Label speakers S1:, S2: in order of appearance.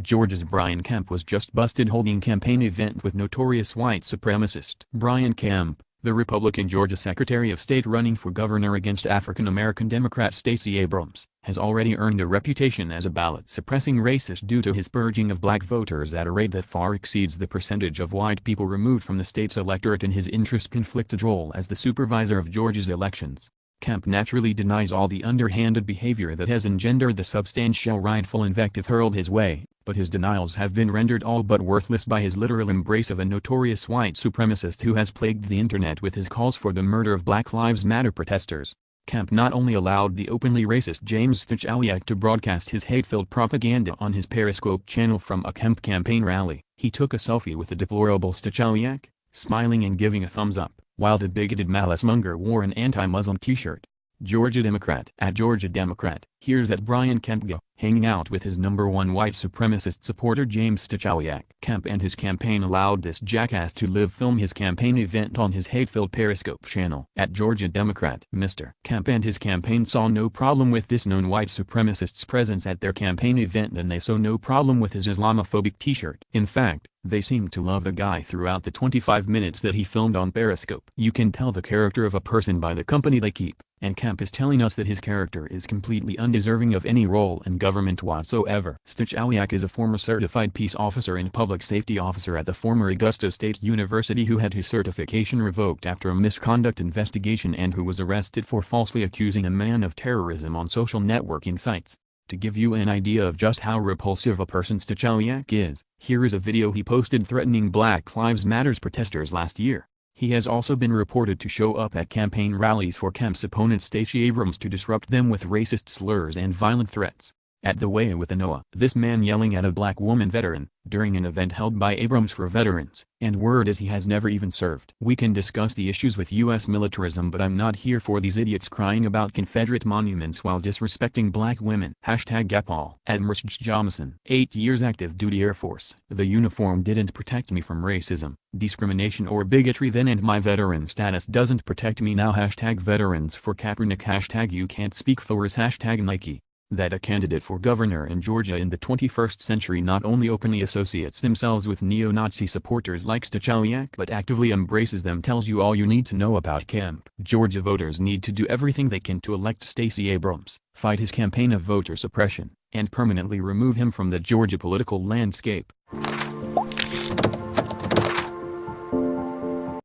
S1: Georgia's Brian Kemp was just busted holding campaign event with notorious white supremacist. Brian Kemp, the Republican Georgia Secretary of State running for governor against African-American Democrat Stacey Abrams, has already earned a reputation as a ballot-suppressing racist due to his purging of black voters at a rate that far exceeds the percentage of white people removed from the state's electorate in his interest-conflicted role as the supervisor of Georgia's elections. Kemp naturally denies all the underhanded behavior that has engendered the substantial rightful invective hurled his way, but his denials have been rendered all but worthless by his literal embrace of a notorious white supremacist who has plagued the internet with his calls for the murder of Black Lives Matter protesters. Kemp not only allowed the openly racist James Stachaliak to broadcast his hate-filled propaganda on his Periscope channel from a Kemp campaign rally, he took a selfie with the deplorable Stachaliak, smiling and giving a thumbs up, while the bigoted malice-monger wore an anti-Muslim t-shirt. Georgia Democrat. At Georgia Democrat, here's at Brian Kemp go, hanging out with his #1 white supremacist supporter James Stachaliak. Kemp and his campaign allowed this jackass to live film his campaign event on his hate-filled Periscope channel. At Georgia Democrat, Mr. Kemp and his campaign saw no problem with this known white supremacist's presence at their campaign event, and they saw no problem with his Islamophobic t-shirt. In fact, they seemed to love the guy throughout the 25 minutes that he filmed on Periscope. You can tell the character of a person by the company they keep, and Kemp is telling us that his character is completely undeserving of any role in government whatsoever. Stachaliak is a former certified peace officer and public safety officer at the former Augusta State University who had his certification revoked after a misconduct investigation and who was arrested for falsely accusing a man of terrorism on social networking sites. To give you an idea of just how repulsive a person Stachaliak is, here is a video he posted threatening Black Lives Matter protesters last year. He has also been reported to show up at campaign rallies for Kemp's opponent Stacey Abrams to disrupt them with racist slurs and violent threats. At the Way with Anoa, this man yelling at a black woman veteran, during an event held by Abrams for veterans, and word is he has never even served. We can discuss the issues with U.S. militarism, but I'm not here for these idiots crying about Confederate monuments while disrespecting black women. #Gapall. At Merch Jamison. 8 years active duty Air Force. The uniform didn't protect me from racism, discrimination or bigotry then, and my veteran status doesn't protect me now. #Veterans for Kaepernick. You can't speak for us. #Nike. That a candidate for governor in Georgia in the 21st century not only openly associates themselves with neo-Nazi supporters like Stachaliak but actively embraces them tells you all you need to know about Kemp. Georgia voters need to do everything they can to elect Stacey Abrams, fight his campaign of voter suppression, and permanently remove him from the Georgia political landscape.